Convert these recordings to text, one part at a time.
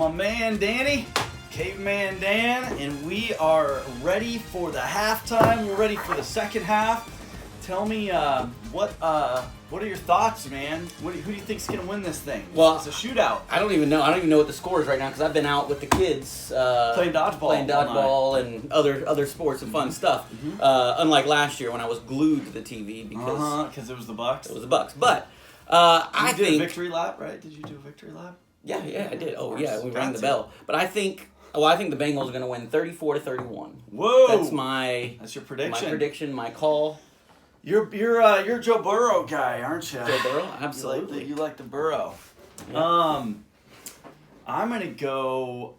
my man Danny, Caveman Dan, and we are ready for the halftime. We're ready for the second half. Tell me, what are your thoughts, man? Who do you think's gonna win this thing? Well, it's a shootout. I don't even know. I don't even know what the score is right now because I've been out with the kids Playing dodgeball and other sports and fun stuff. Unlike last year when I was glued to the TV because it was the Bucks. It was the Bucks. But I think a victory lap, right? Did you do a victory lap? Yeah, I did. Oh yeah, we rang the bell. But I think the Bengals are going to win 34-31. Whoa! That's your prediction. My prediction, my call. You're Joe Burrow guy, aren't you? Joe Burrow, absolutely. You like the Burrow. Yeah. I'm gonna go.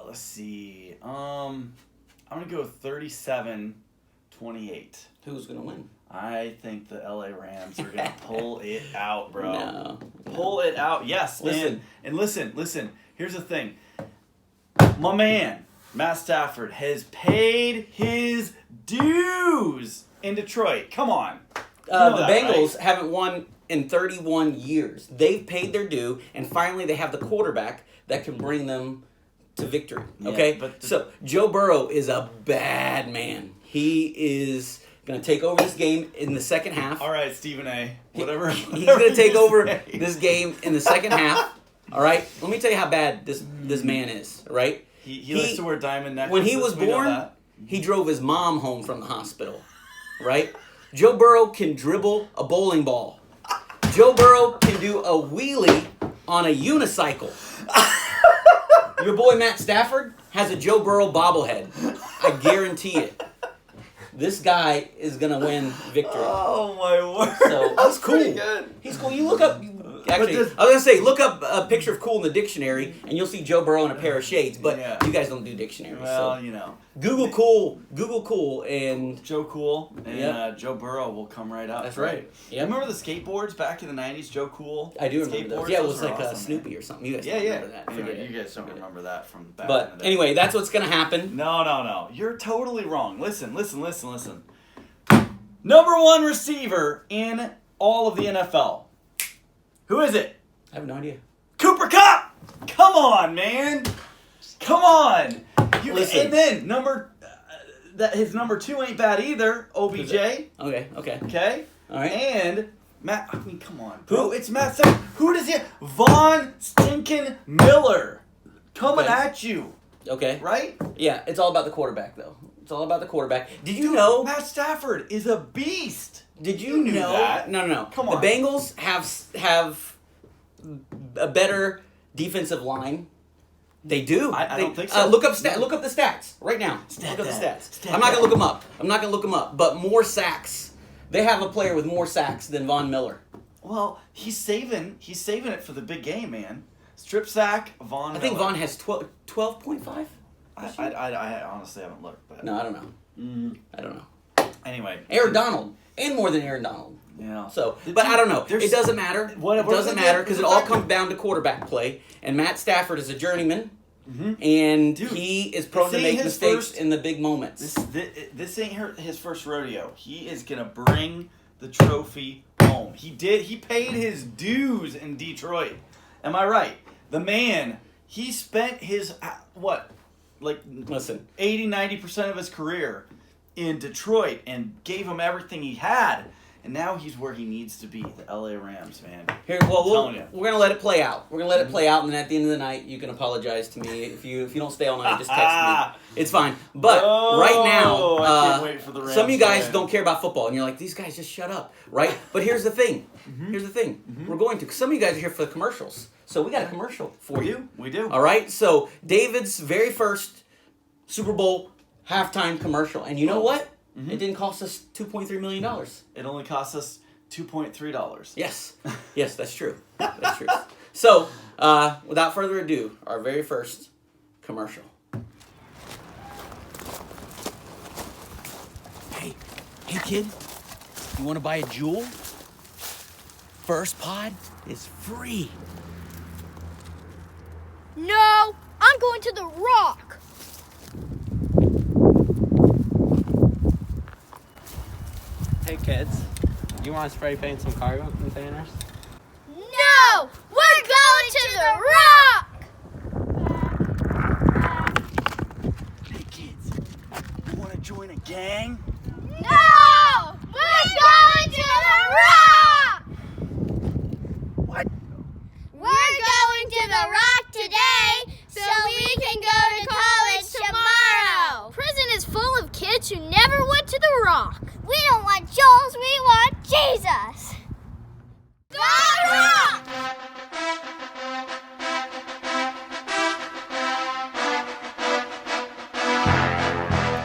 Let's see. I'm gonna go 37-28. Who's gonna win? I think the LA Rams are gonna pull it out, bro. No. Pull it out. Yes. Listen. And listen. Here's the thing. My man, Matt Stafford, has paid his dues in Detroit. Come on. The Bengals haven't won in 31 years. They've paid their due, and finally they have the quarterback that can bring them to victory. Okay? Yeah, so Joe Burrow is a bad man. He is going to take over this game in the second half. All right, Stephen A. Whatever. He's going to take over this game in the second half. All right? Let me tell you how bad this man is, all right? He likes to wear diamond necklaces. When he was born, he drove his mom home from the hospital, right? Joe Burrow can dribble a bowling ball. Joe Burrow can do a wheelie on a unicycle. Your boy Matt Stafford has a Joe Burrow bobblehead. I guarantee it. This guy is going to win victory. Oh, my word. So, that's cool. Good. He's cool. You look up... Actually, I was going to say, look up a picture of cool in the dictionary, and you'll see Joe Burrow in a pair of shades, but you guys don't do dictionaries. Well, so. Google cool, and... Joe Cool, and Joe Burrow will come right up. That's right. Yep. Remember the skateboards back in the 90s, Joe Cool? I do remember those. Yeah, it was like awesome, Snoopy or something. You guys don't remember that. Anyway, you guys don't remember that from back in the day. Anyway, that's what's going to happen. No. You're totally wrong. Listen. Number one receiver in all of the NFL. Who is it? I have no idea. Cooper Kupp! Come on, man! Come on! Listen. And then his number two ain't bad either. OBJ. Okay. Okay. All right. And Matt. I mean, come on, bro. It's Matt. Who does he? Von Stinkin' Miller coming at you. Okay. Right? Yeah. It's all about the quarterback, though. It's all about the quarterback. Did you know Matt Stafford is a beast? Did you know that? No. Come on. The Bengals have a better defensive line. They do. I don't think so. Look up the stats right now. Look up the stats. I'm not gonna look them up. But more sacks. They have a player with more sacks than Von Miller. Well, he's saving it for the big game, man. Strip sack, Von. I think Von has 12.5. I honestly haven't looked, but no, I don't know. I don't know. Anyway, Aaron Donald, and more than Aaron Donald. Yeah. So, but I don't know. It doesn't matter. It doesn't matter because it all comes down to quarterback play. And Matt Stafford is a journeyman, and he is prone to make mistakes in the big moments. This ain't his first rodeo. He is gonna bring the trophy home. He paid his dues in Detroit. Am I right? The man, he spent his Listen, 80-90% of his career in Detroit and gave him everything he had. And now he's where he needs to be, the LA Rams, man. We're gonna let it play out. We're gonna let it play out, and then at the end of the night, you can apologize to me if you don't stay all night. Just text me. It's fine. But right now, I can't wait for the Rams some of you guys don't care about football, and you're like, these guys just shut up, right? But here's the thing. We're going to. 'Cause some of you guys are here for the commercials, so we got a commercial for you. We do. All right. So David's very first Super Bowl halftime commercial, and you know what? It didn't cost us $2.3 million. It only cost us $2.3. Yes. Yes, that's true. That's true. So, without further ado, our very first commercial. Hey kid, you want to buy a jewel? First pod is free. No, I'm going to the Rock. Hey kids, you want to spray paint some cargo containers? No, we're the rock! Hey kids, you want to join a gang? No! We're going to the rock! What? We're going to the rock today so we can go to college tomorrow. Prison is full of kids who never went to the rock. We don't want Joel's, we want Jesus. Go rock!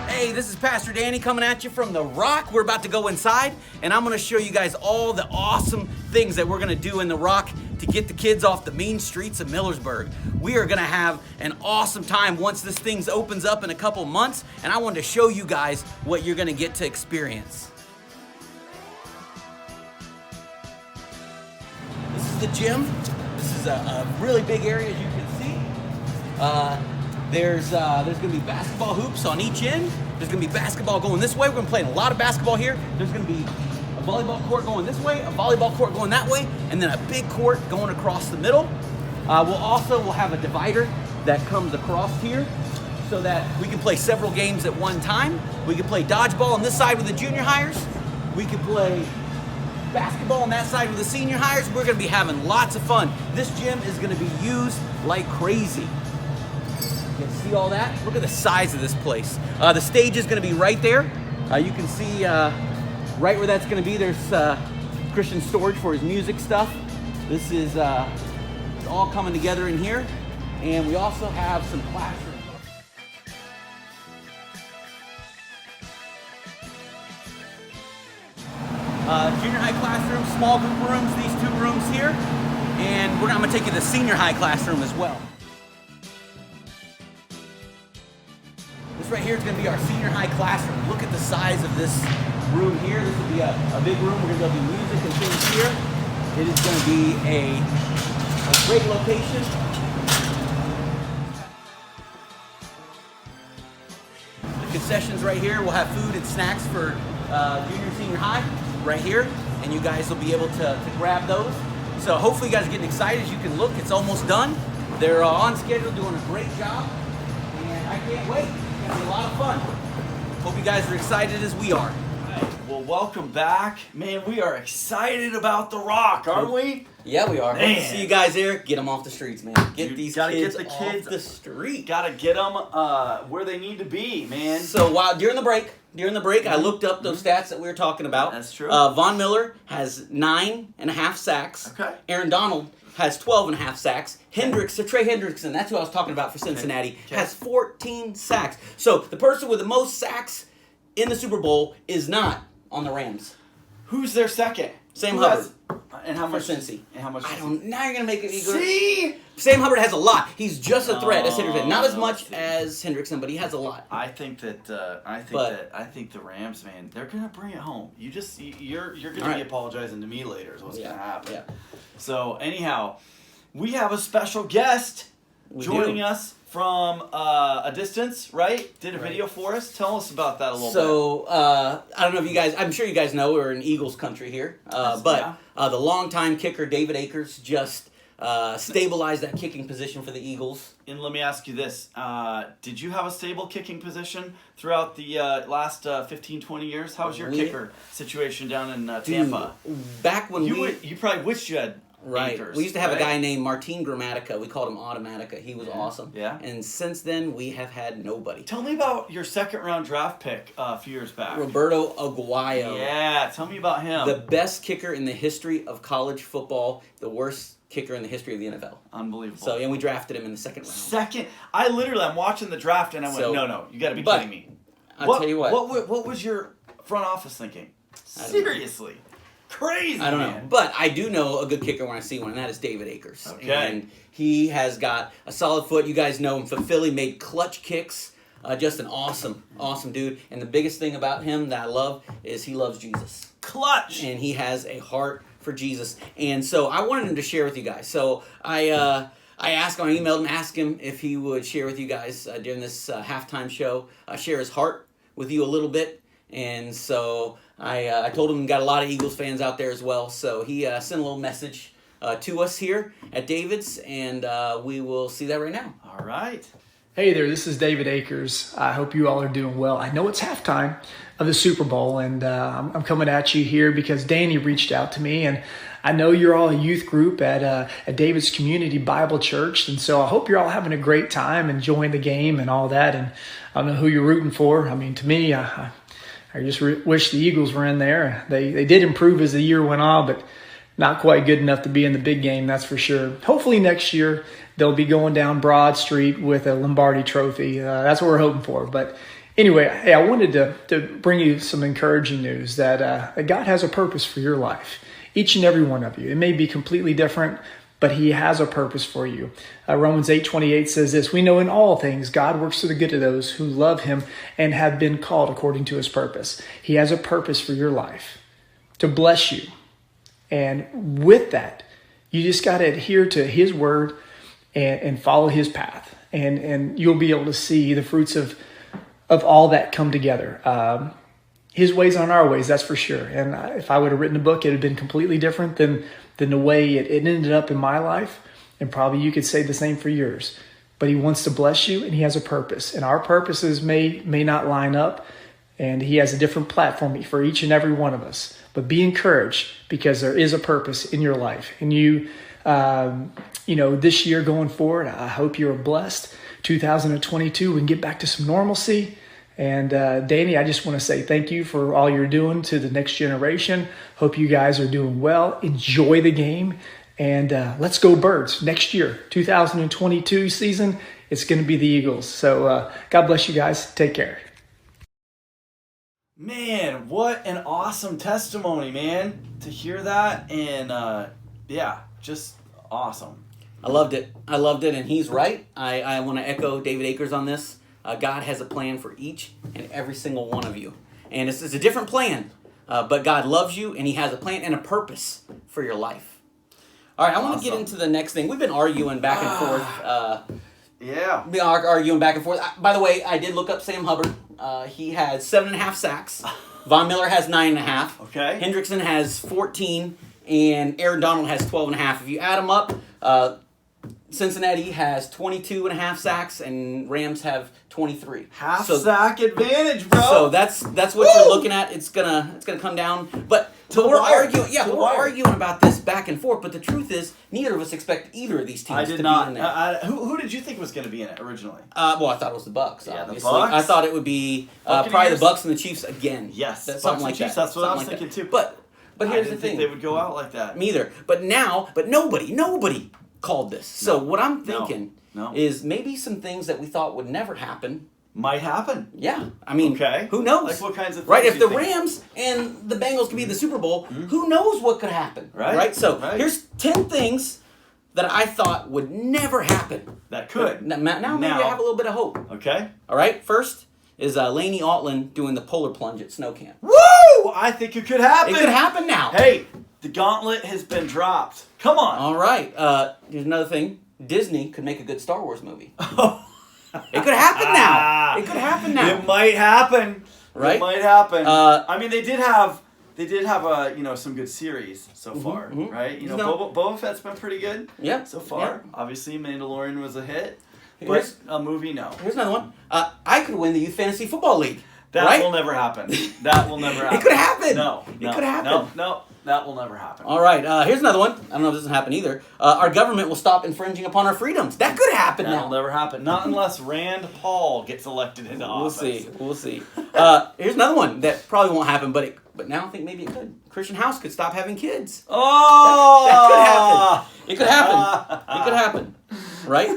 Hey, this is Pastor Danny coming at you from The Rock. We're about to go inside, and I'm going to show you guys all the awesome things that we're going to do in The Rock to get the kids off the mean streets of Millersburg. We are going to have an awesome time once this thing opens up in a couple months, and I wanted to show you guys what you're going to get to experience. This is the gym. This is a really big area, as you can see. There's going to be basketball hoops on each end. There's going to be basketball going this way. We're going to play a lot of basketball here. There's going to be a volleyball court going this way, a volleyball court going that way, and then a big court going across the middle. We'll have a divider that comes across here so that we can play several games at one time. We can play dodgeball on this side with the junior hires. We can play basketball on that side with the senior hires. We're going to be having lots of fun. This gym is going to be used like crazy. You can see all that? Look at the size of this place. The stage is going to be right there. You can see right where that's going to be. There's Christian storage for his music stuff. This is it's all coming together in here. And we also have some classrooms. Junior high classroom, small group rooms, these two rooms here. And I'm going to take you to the senior high classroom as well. This right here is going to be our senior high classroom. Look at the size of this room here. This will be a big room. We're going to do music and things here. It is going to be a great location. The concessions right here. We'll have food and snacks for junior and senior high right here. And you guys will be able to grab those. So hopefully you guys are getting excited. As you can look, it's almost done. They're on schedule, doing a great job. And I can't wait. It's gonna be a lot of fun. Hope you guys are excited as we are. Well, welcome back. Man, we are excited about The Rock, aren't we? Yeah, we are. Man. Hope to see you guys there. Get them off the streets, man. Get Dude, these gotta kids, get the kids off the street. Gotta get them where they need to be, man. So during the break, I looked up those stats that we were talking about. That's true. Von Miller has 9.5 sacks. Okay. Aaron Donald has 12.5 sacks. Trey Hendrickson, that's who I was talking about for Cincinnati, has 14 sacks. So the person with the most sacks in the Super Bowl is not on the Rams. Who's their second? Sam Who Hubbard. has- and how much? For Cincy. And how much? I don't. Now you're gonna make it. See. Sam Hubbard has a lot. He's just a threat as Hendrickson. Not as Oh, much see. as Hendrickson, but he has a lot. I think that I think the Rams, man, they're gonna bring it home. You're gonna All right. be apologizing to me later. Is what's gonna happen. Yeah. So anyhow, we have a special guest We joining do. us from a distance. Right? Did a Right. video for us. Tell us about that a little bit. So I don't know if you guys. I'm sure you guys know we're in Eagles country here. But the longtime kicker David Akers just stabilized that kicking position for the Eagles. And let me ask you this. Did you have a stable kicking position throughout the last 15, 20 years? How was your kicker situation down in Tampa? Back when You probably wished you had Right. Akers, We used to have right? a guy named Martin Gramatica. We called him Automatica. He was awesome. Yeah. And since then, we have had nobody. Tell me about your second round draft pick a few years back. Roberto Aguayo. Yeah, tell me about him. The best kicker in the history of college football. The worst kicker in the history of the NFL. Unbelievable. So, and we drafted him in the second round. I'm watching the draft and I went, So- no, you got to be but kidding me. I'll tell you what. What was your front office thinking? I don't know. Seriously. Crazy, I don't know. man. But I do know a good kicker when I see one, and that is David Akers. Okay. And he has got a solid foot. You guys know him from Philly, made clutch kicks. Just an awesome dude. And the biggest thing about him that I love is he loves Jesus. Clutch. And he has a heart for Jesus. And so I wanted him to share with you guys. So I emailed him, asked him if he would share with you guys during this halftime show, share his heart with you a little bit. And so I told him we got a lot of Eagles fans out there as well. So he sent a little message to us here at David's, and we will see that right now. All right. Hey there, this is David Akers. I hope you all are doing well. I know it's halftime of the Super Bowl, and I'm coming at you here because Danny reached out to me, and I know you're all a youth group at David's Community Bible Church, and so I hope you're all having a great time, enjoying the game and all that, and I don't know who you're rooting for. I mean, to me, I just wish the Eagles were in there. They did improve as the year went on, but not quite good enough to be in the big game, that's for sure. Hopefully next year they'll be going down Broad Street with a Lombardi trophy. That's what we're hoping for. But anyway, hey, I wanted to bring you some encouraging news that God has a purpose for your life, each and every one of you. It may be completely different, but he has a purpose for you. Romans 8:28 says this: we know in all things God works for the good of those who love him and have been called according to his purpose. He has a purpose for your life, to bless you. And with that, you just got to adhere to his word and follow his path. And you'll be able to see the fruits of all that come together. His ways aren't our ways, that's for sure. And if I would have written a book, it would have been completely different than the way it ended up in my life. And probably you could say the same for yours. But he wants to bless you, and he has a purpose. And our purposes may not line up. And he has a different platform for each and every one of us. But be encouraged, because there is a purpose in your life. And you this year going forward, I hope you're blessed. 2022, we can get back to some normalcy. And Danny, I just want to say thank you for all you're doing to the next generation. Hope you guys are doing well. Enjoy the game. And let's go Birds. Next year, 2022 season, it's going to be the Eagles. So God bless you guys. Take care. Man, what an awesome testimony, man. To hear that, and just awesome. I loved it. And he's right. I want to echo David Akers on this. God has a plan for each and every single one of you. And it's a different plan, but God loves you, and he has a plan and a purpose for your life. All right, I want to get into the next thing. We've been arguing back and forth. Yeah. We are arguing back and forth. By the way, I did look up Sam Hubbard. He had 7.5 sacks. Von Miller has 9.5. Okay. Hendrickson has 14, and Aaron Donald has 12.5. If you add them up, Cincinnati has 22.5 sacks, and Rams have 23. Sack advantage, bro. So that's what you're looking at. It's gonna come down. But we're arguing about this back and forth. But the truth is, neither of us expect either of these teams to be in there. Who did you think was going to be in it originally? Well, I thought it was the Bucs. Yeah, obviously. the Bucs. I thought it would be probably the Bucs and the Chiefs again. Yes, something like Chiefs, that. That's what I was thinking too. But here's the think thing: they would go out like that. Me either. But nobody called this. So what I'm thinking is maybe some things that we thought would never happen might happen. Yeah, I mean, who knows? Like what kinds of things? Right, if the Rams and the Bengals could be in the Super Bowl, who knows what could happen? Right. So here's 10 things that I thought would never happen. That could. Now maybe I have a little bit of hope. Okay. All right. First is Laney Altland doing the polar plunge at snow camp. Woo! I think it could happen. It could happen now. Hey, the gauntlet has been dropped. Come on. All right. Here's another thing. Disney could make a good Star Wars movie. It could happen now. It could happen now. It might happen. Right? It might happen. I mean, they did have some good series so far, right? Boba Fett's been pretty good. Yeah. So far, yeah. Obviously, Mandalorian was a hit, but Here's a movie, no. Here's another one. I could win the Youth Fantasy Football League. That will never happen. That will never happen. It could happen. No, it could happen. No, that will never happen. All right. Here's another one. I don't know if this will happen either. Our government will stop infringing upon our freedoms. That could happen now. That will never happen. Not unless Rand Paul gets elected into office. We'll see. Here's another one that probably won't happen, but now I think maybe it could. Christian House could stop having kids. Oh! That could happen. It could happen. Right?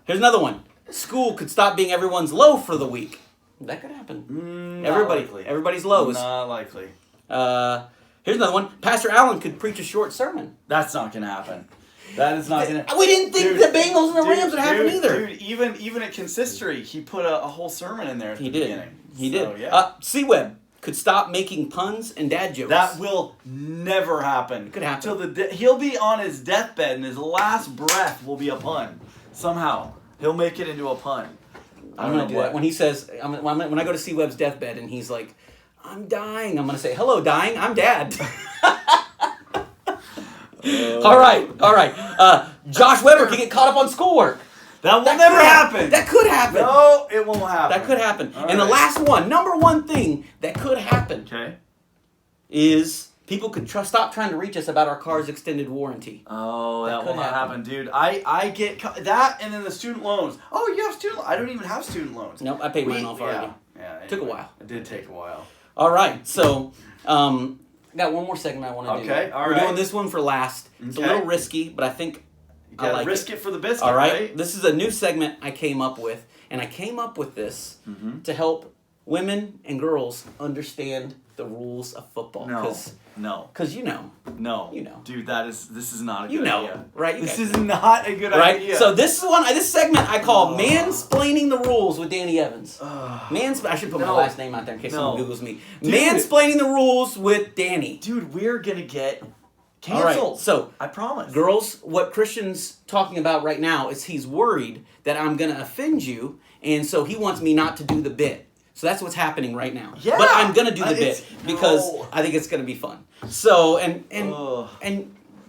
Here's another one. School could stop being everyone's low for the week. That could happen. Everybody's low. Not likely. Here's another one. Pastor Allen could preach a short sermon. That's not going to happen. That is not going to. We didn't think the Bengals and the Rams would happen either. Dude, even at Consistory, he put a whole sermon in there at the beginning. He did. Yeah. C-Web could stop making puns and dad jokes. That will never happen. It could happen. He'll be on his deathbed, and his last breath will be a pun. Somehow. He'll make it into a pun. I'm going to do that. When he says, when I go to C-Web's deathbed and he's like, I'm dying, I'm going to say, hello, dying, I'm Dad. All right. Josh Weber can get caught up on schoolwork. That will That never could happen. That could happen. No, it won't happen. That could happen. All And the right. last one, number one thing that could happen Okay. is people could stop trying to reach us about our car's extended warranty. Oh, that will could not happen. happen, dude. I get that, and then the student loans. Oh, you have student. I don't even have student loans. Nope, I paid mine off already. Yeah. Took a anyway, while. It did take a while. All right, so got one more segment I want to do. Okay, all We're right. doing this one for last. It's a Okay. little risky, but I think You I gotta like risk it for the biscuit, All right? right? This is a new segment I came up with, and I came up with this Mm-hmm. to help women and girls understand the rules of football. No, no, Because you know, no. You know. Dude, this is not a good You know, idea. right? You This guys is not a good right? idea. So this segment I call Mansplaining the Rules with Danny Evans. I should put my No. last name out there in case No. someone Googles me. Dude. Mansplaining the Rules with Danny. dude, we're gonna get All right, canceled. so I promise. girls, what Christian's talking about right now is he's worried that I'm going to offend you, and so he wants me not to do the bit. So that's what's happening right now. Yeah. But I'm going to do the It's- bit because no. I think it's going to be fun. So and Ugh.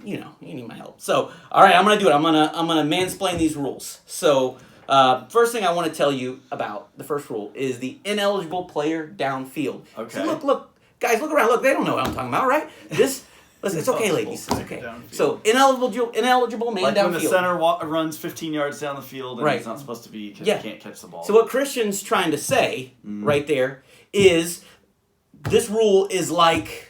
you know, you need my help. So all right, I'm going to do it. I'm going to mansplain these rules. So first thing I want to tell you about the first rule is the ineligible player downfield. Okay. So look, guys, look around. Look, they don't know what I'm talking about, right? Listen, it's okay, Ineligible ladies. It's player okay. downfield. So ineligible man Like downfield. when the center runs 15 yards down the field and Right. he's not supposed to be because Yeah. he can't catch the ball. So what Christian's trying to say Mm. right there is this rule is like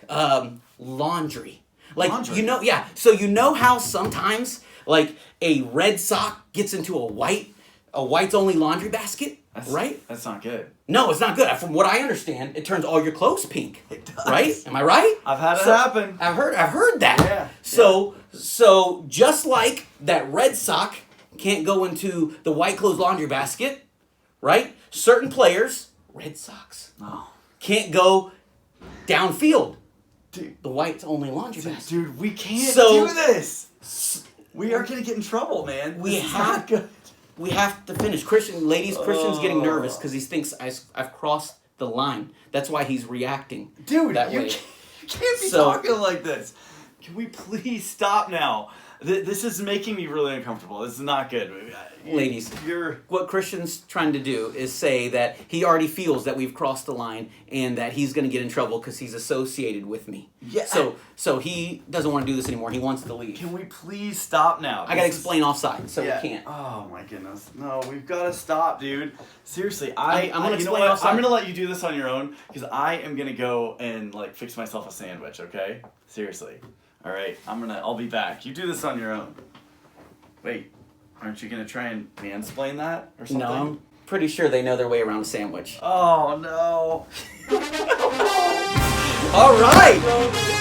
laundry. Like Laundry? you know, yeah. So you know how sometimes like a red sock gets into a white's only laundry basket, right? That's not good. No, it's not good. From what I understand, it turns all your clothes pink. It does. Right? Am I right? I've had it So- happen. I've heard that. Yeah, So just like that red sock can't go into the white clothes laundry basket, right? Certain players, Red Sox, No. can't go downfield. Dude, The white's only laundry basket. dude, we can't So- do this. We are gonna get in trouble, man. We This is have- not good. We have to finish. Christian's getting nervous because he thinks I've crossed the line. That's why he's reacting. Dude, that you way. can't be So- talking like this. Can we please stop now? This is making me really uncomfortable. This is not good. Ladies, what Christian's trying to do is say that he already feels that we've crossed the line and that he's going to get in trouble because he's associated with me. Yeah. So he doesn't want to do this anymore. He wants to leave. Can we please stop now? I got to explain offside, so we can't. Oh my goodness. No, we've got to stop, dude. Seriously, I'm gonna you know explain what? offside. I'm gonna let you do this on your own because I am gonna go and like fix myself a sandwich. Okay? Seriously. All right. I'll be back. You do this on your own. Wait, aren't you gonna try and mansplain that or something? No, I'm pretty sure they know their way around a sandwich. Oh no. All right.